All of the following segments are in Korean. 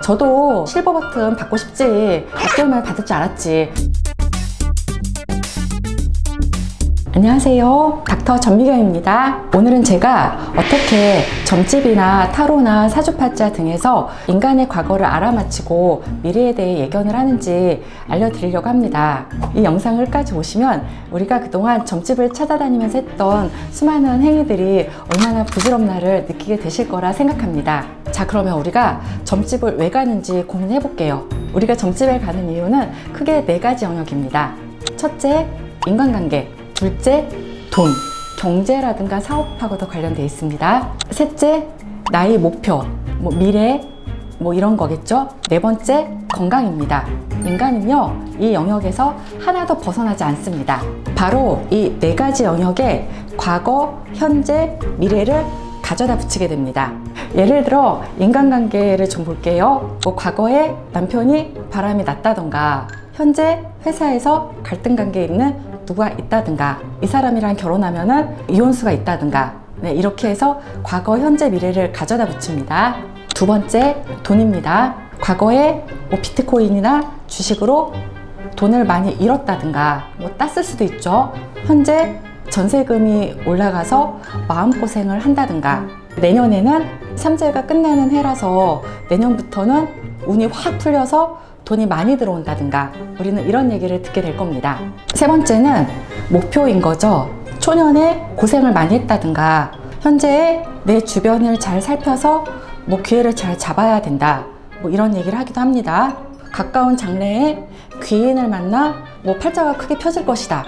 저도 실버 버튼 받고 싶지 6개월만에 받을 줄 알았지. 안녕하세요, 닥터 전미경입니다. 오늘은 제가 어떻게 점집이나 타로나 사주팔자 등에서 인간의 과거를 알아맞히고 미래에 대해 예견을 하는지 알려드리려고 합니다. 이 영상을 끝까지 보시면 우리가 그동안 점집을 찾아다니면서 했던 수많은 행위들이 얼마나 부질없나를 느끼게 되실 거라 생각합니다. 자, 그러면 우리가 점집을 왜 가는지 고민해 볼게요. 우리가 점집에 가는 이유는 크게 4가지 영역입니다. 첫째, 인간관계. 둘째, 돈, 경제라든가 사업하고도 관련되어 있습니다. 셋째, 나의 목표, 미래, 이런 거겠죠. 네 번째, 건강입니다. 인간은요, 이 영역에서 하나도 벗어나지 않습니다. 바로 이 4가지 영역에 과거, 현재, 미래를 가져다 붙이게 됩니다. 예를 들어 인간관계를 좀 볼게요. 과거에 남편이 바람이 났다던가, 현재 회사에서 갈등 관계에 있는 누가 있다든가, 이 사람이랑 결혼하면은 이혼수가 있다든가, 이렇게 해서 과거, 현재, 미래를 가져다 붙입니다. 두 번째, 돈입니다. 과거에 비트코인이나 주식으로 돈을 많이 잃었다든가, 땄을 수도 있죠. 현재 전세금이 올라가서 마음고생을 한다든가, 내년에는 삼재가 끝나는 해라서 내년부터는 운이 확 풀려서 돈이 많이 들어온다든가, 우리는 이런 얘기를 듣게 될 겁니다. 세 번째는 목표인 거죠. 초년에 고생을 많이 했다든가, 현재의 내 주변을 잘 살펴서 기회를 잘 잡아야 된다, 이런 얘기를 하기도 합니다. 가까운 장래에 귀인을 만나 팔자가 크게 펴질 것이다,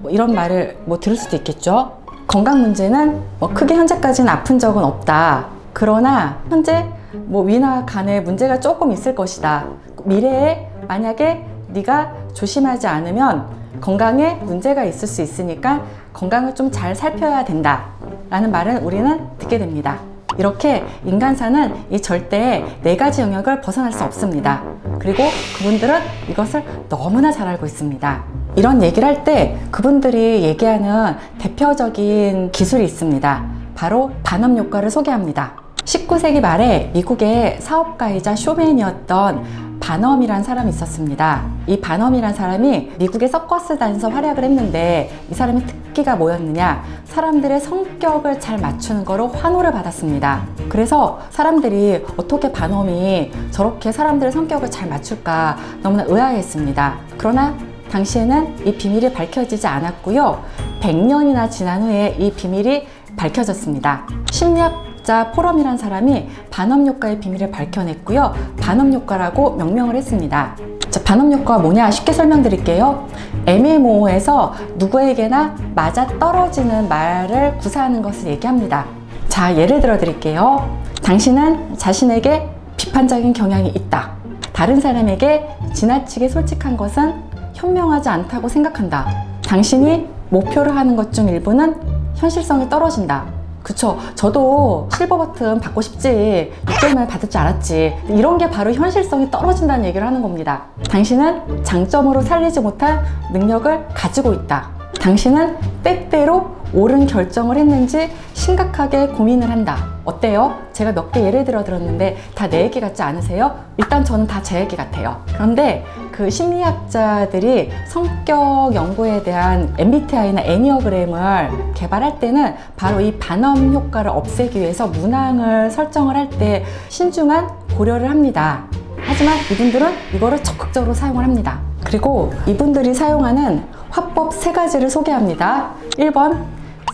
이런 말을 들을 수도 있겠죠. 건강 문제는 크게 현재까지는 아픈 적은 없다. 그러나 현재 위나 간에 문제가 조금 있을 것이다. 미래에 만약에 네가 조심하지 않으면 건강에 문제가 있을 수 있으니까 건강을 좀 잘 살펴야 된다 라는 말을 우리는 듣게 됩니다. 이렇게 인간사는 이 절대 4가지 영역을 벗어날 수 없습니다. 그리고 그분들은 이것을 너무나 잘 알고 있습니다. 이런 얘기를 할 때 그분들이 얘기하는 대표적인 기술이 있습니다. 바로 반업 효과를 소개합니다. 19세기 말에 미국의 사업가이자 쇼맨이었던 반엄이란 사람이 있었습니다. 이 반엄이란 사람이 미국의 서커스단에서 활약을 했는데, 이 사람의 특기가 뭐였느냐? 사람들의 성격을 잘 맞추는 거로 환호를 받았습니다. 그래서 사람들이 어떻게 반엄이 저렇게 사람들의 성격을 잘 맞출까 너무나 의아했습니다. 그러나 당시에는 이 비밀이 밝혀지지 않았고요. 100년이나 지난 후에 이 비밀이 밝혀졌습니다. 심리학자 포럼이라는 사람이 반업 효과의 비밀을 밝혀냈고요. 반업 효과라고 명명을 했습니다. 자, 반업 효과가 뭐냐? 쉽게 설명드릴게요. 애매모호해서 누구에게나 맞아 떨어지는 말을 구사하는 것을 얘기합니다. 자, 예를 들어 드릴게요. 당신은 자신에게 비판적인 경향이 있다. 다른 사람에게 지나치게 솔직한 것은 현명하지 않다고 생각한다. 당신이 목표를 하는 것 중 일부는 현실성이 떨어진다. 그쵸, 저도 실버 버튼 받고 싶지 6개월만에 받을 줄 알았지. 이런 게 바로 현실성이 떨어진다는 얘기를 하는 겁니다. 당신은 장점으로 살리지 못한 능력을 가지고 있다. 당신은 때때로 옳은 결정을 했는지 심각하게 고민을 한다. 어때요? 제가 몇 개 예를 들어 들었는데 다 내 얘기 같지 않으세요? 일단 저는 다 제 얘기 같아요. 그런데 그 심리학자들이 성격 연구에 대한 MBTI나 애니어그램을 개발할 때는 바로 이 반엄 효과를 없애기 위해서 문항을 설정을 할 때 신중한 고려를 합니다. 하지만 이분들은 이거를 적극적으로 사용을 합니다. 그리고 이분들이 사용하는 화법 3가지를 소개합니다. 1번,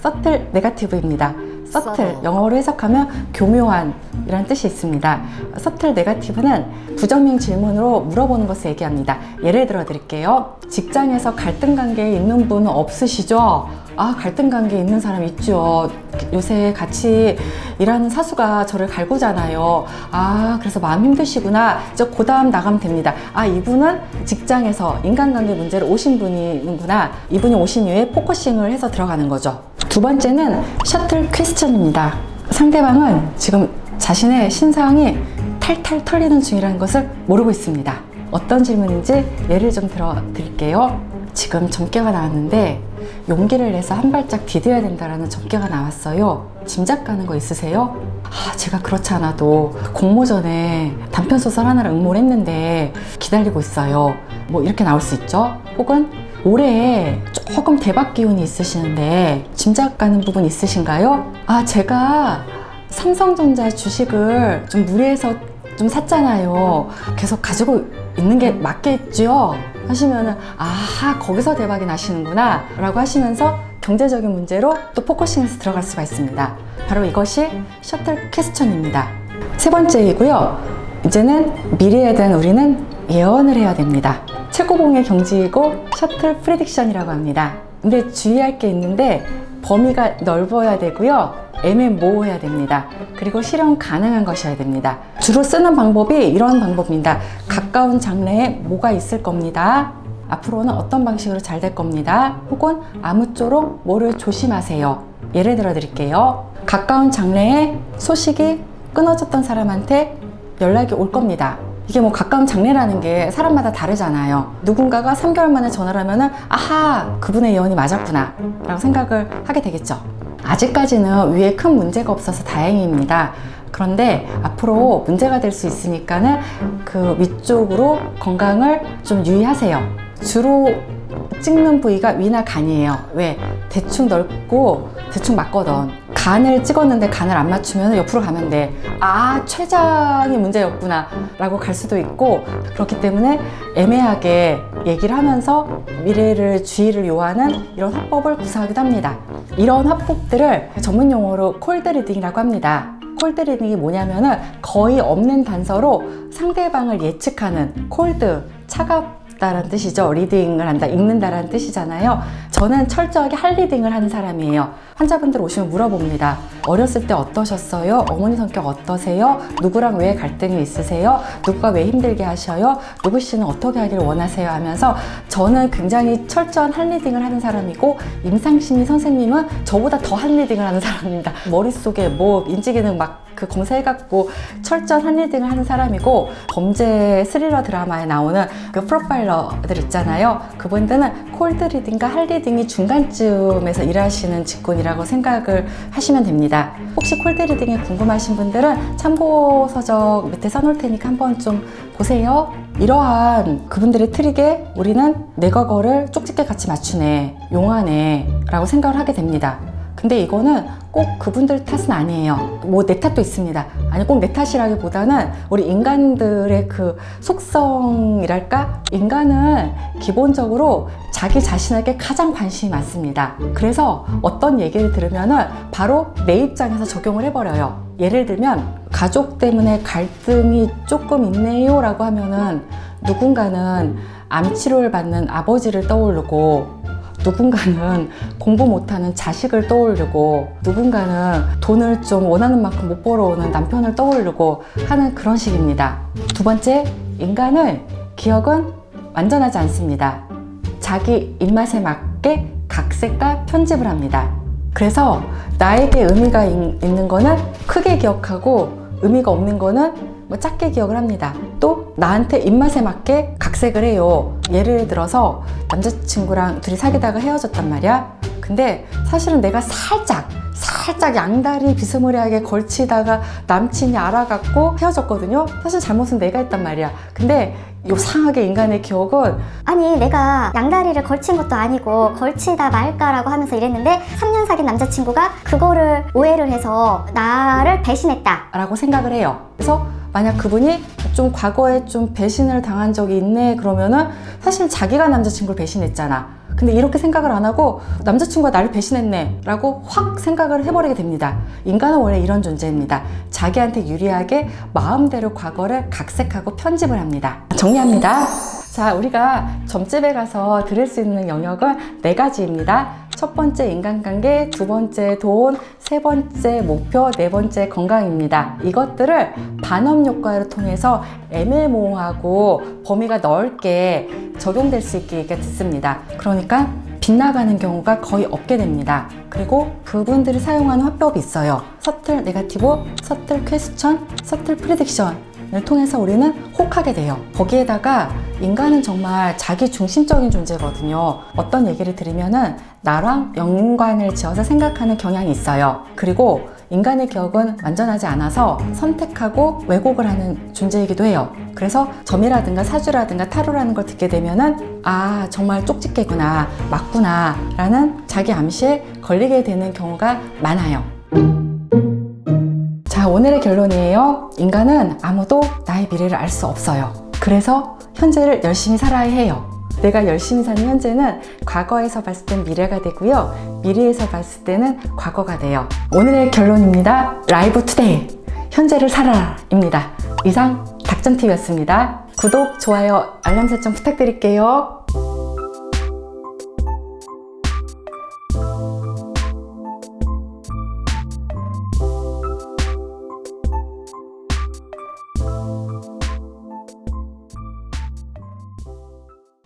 서틀 네거티브입니다. 서틀, 영어로 해석하면 교묘한 이라는 뜻이 있습니다. 서틀 네거티브는 부정명 질문으로 물어보는 것을 얘기합니다. 예를 들어 드릴게요. 직장에서 갈등 관계에 있는 분은 없으시죠? 아, 갈등 관계에 있는 사람 있죠. 요새 같이 일하는 사수가 저를 갈구잖아요. 아, 그래서 마음 힘드시구나. 이제 그 다음 나가면 됩니다. 아, 이분은 직장에서 인간관계 문제로 오신 분이구나. 이분이 오신 이후에 포커싱을 해서 들어가는 거죠. 두 번째는 셔틀 퀘스천입니다. 상대방은 지금 자신의 신상이 탈탈 털리는 중이라는 것을 모르고 있습니다. 어떤 질문인지 예를 좀 들어 드릴게요. 지금 점괘가 나왔는데 용기를 내서 한 발짝 디뎌야 된다라는 전개가 나왔어요. 짐작 가는 거 있으세요? 제가 그렇지 않아도 공모전에 단편소설 하나를 응모를 했는데 기다리고 있어요. 뭐 이렇게 나올 수 있죠. 혹은 올해 조금 대박 기운이 있으시는데 짐작 가는 부분 있으신가요? 제가 삼성전자 주식을 좀 무리해서 좀 샀잖아요. 계속 가지고 있는 게 맞겠죠? 하시면은 거기서 대박이 나시는구나 라고 하시면서 경제적인 문제로 또 포커싱해서 들어갈 수가 있습니다. 바로 이것이 셔틀 퀘스천입니다. 세 번째이고요. 이제는 미래에 대한 우리는 예언을 해야 됩니다. 최고봉의 경지이고 셔틀 프리딕션이라고 합니다. 근데 주의할 게 있는데 범위가 넓어야 되고요. 애매모호해야 됩니다. 그리고 실현 가능한 것이어야 됩니다. 주로 쓰는 방법이 이런 방법입니다. 가까운 장래에 뭐가 있을 겁니다. 앞으로는 어떤 방식으로 잘 될 겁니다. 혹은 아무쪼록 뭐를 조심하세요. 예를 들어 드릴게요. 가까운 장래에 소식이 끊어졌던 사람한테 연락이 올 겁니다. 이게 뭐 가까운 장래라는 게 사람마다 다르잖아요. 누군가가 3개월 만에 전화를 하면은 그분의 예언이 맞았구나 라고 생각을 하게 되겠죠. 아직까지는 위에 큰 문제가 없어서 다행입니다. 그런데 앞으로 문제가 될 수 있으니까는 그 위쪽으로 건강을 좀 유의하세요. 주로 찍는 부위가 위나 간이에요. 왜? 대충 넓고 대충 맞거든. 간을 찍었는데 간을 안 맞추면 옆으로 가면 돼. 췌장이 문제였구나 라고 갈 수도 있고, 그렇기 때문에 애매하게 얘기를 하면서 미래를 주의를 요하는 이런 화법을 구사하기도 합니다. 이런 화법들을 전문 용어로 콜드 리딩이라고 합니다. 콜드 리딩이 뭐냐면은 거의 없는 단서로 상대방을 예측하는, 콜드, 차갑다라는 뜻이죠. 리딩을 한다, 읽는다라는 뜻이잖아요. 저는 철저하게 할 리딩을 하는 사람이에요. 환자분들 오시면 물어봅니다. 어렸을 때 어떠셨어요? 어머니 성격 어떠세요? 누구랑 왜 갈등이 있으세요? 누구가 왜 힘들게 하셔요? 누구 씨는 어떻게 하기를 원하세요? 하면서 저는 굉장히 철저한 할 리딩을 하는 사람이고, 임상심리 선생님은 저보다 더 할 리딩을 하는 사람입니다. 머릿속에 인지기능 그 검사해갖고 철저한 할 리딩을 하는 사람이고, 범죄 스릴러 드라마에 나오는 그 프로파일러들 있잖아요. 그분들은 콜드 리딩과 할 리딩이 중간쯤에서 일하시는 직군이라고 생각을 하시면 됩니다. 혹시 콜드 리딩이 궁금하신 분들은 참고 서적 밑에 써놓을 테니까 한번 좀 보세요. 이러한 그분들의 트릭에 우리는 내 과거를 쪽집게 같이 맞추네, 용하네 라고 생각을 하게 됩니다. 근데 이거는 꼭 그분들 탓은 아니에요. 내 탓도 있습니다. 아니, 꼭 내 탓이라기보다는 우리 인간들의 그 속성이랄까? 인간은 기본적으로 자기 자신에게 가장 관심이 많습니다. 그래서 어떤 얘기를 들으면은 바로 내 입장에서 적용을 해버려요. 예를 들면 가족 때문에 갈등이 조금 있네요 라고 하면은 누군가는 암 치료를 받는 아버지를 떠오르고, 누군가는 공부 못하는 자식을 떠오르고, 누군가는 돈을 좀 원하는 만큼 못 벌어오는 남편을 떠오르고 하는 그런 식입니다. 두 번째, 인간은 기억은 완전하지 않습니다. 자기 입맛에 맞게 각색과 편집을 합니다. 그래서 나에게 의미가 있는 거는 크게 기억하고, 의미가 없는 거는 작게 기억을 합니다. 또 나한테 입맛에 맞게 각색을 해요. 예를 들어서 남자친구랑 둘이 사귀다가 헤어졌단 말이야. 근데 사실은 내가 살짝 양다리 비스무리하게 걸치다가 남친이 알아갖고 헤어졌거든요. 사실 잘못은 내가 했단 말이야. 근데 요상하게 인간의 기억은, 아니 내가 양다리를 걸친 것도 아니고 걸치다 말까라고 하면서 이랬는데 3년 사귄 남자친구가 그거를 오해를 해서 나를 배신했다 라고 생각을 해요. 그래서 만약 그분이 좀 과거에 좀 배신을 당한 적이 있네 그러면은 사실 자기가 남자친구를 배신했잖아. 근데 이렇게 생각을 안 하고 남자친구가 나를 배신했네 라고 확 생각을 해버리게 됩니다. 인간은 원래 이런 존재입니다. 자기한테 유리하게 마음대로 과거를 각색하고 편집을 합니다. 정리합니다. 자, 우리가 점집에 가서 들을 수 있는 영역은 4가지입니다. 첫 번째 인간관계, 두 번째 돈, 세 번째 목표, 네 번째 건강입니다. 이것들을 반업 효과를 통해서 애매모호하고 범위가 넓게 적용될 수 있게 듣습니다. 그러니까 빗나가는 경우가 거의 없게 됩니다. 그리고 그분들이 사용하는 화법이 있어요. 서틀 네거티브, 서틀 퀘스천, 서틀 프리딕션 을 통해서 우리는 혹하게 돼요. 거기에다가 인간은 정말 자기 중심적인 존재거든요. 어떤 얘기를 드리면은 나랑 연관을 지어서 생각하는 경향이 있어요. 그리고 인간의 기억은 완전하지 않아서 선택하고 왜곡을 하는 존재이기도 해요. 그래서 점이라든가 사주라든가 타로라는 걸 듣게 되면은 아, 정말 쪽집게구나, 맞구나 라는 자기 암시에 걸리게 되는 경우가 많아요. 자, 오늘의 결론이에요. 인간은 아무도 나의 미래를 알 수 없어요. 그래서 현재를 열심히 살아야 해요. 내가 열심히 사는 현재는 과거에서 봤을 땐 미래가 되고요. 미래에서 봤을 때는 과거가 돼요. 오늘의 결론입니다. 라이브 투데이. 현재를 살아라 입니다. 이상 닥전TV였습니다. 구독, 좋아요, 알람 설정 부탁드릴게요.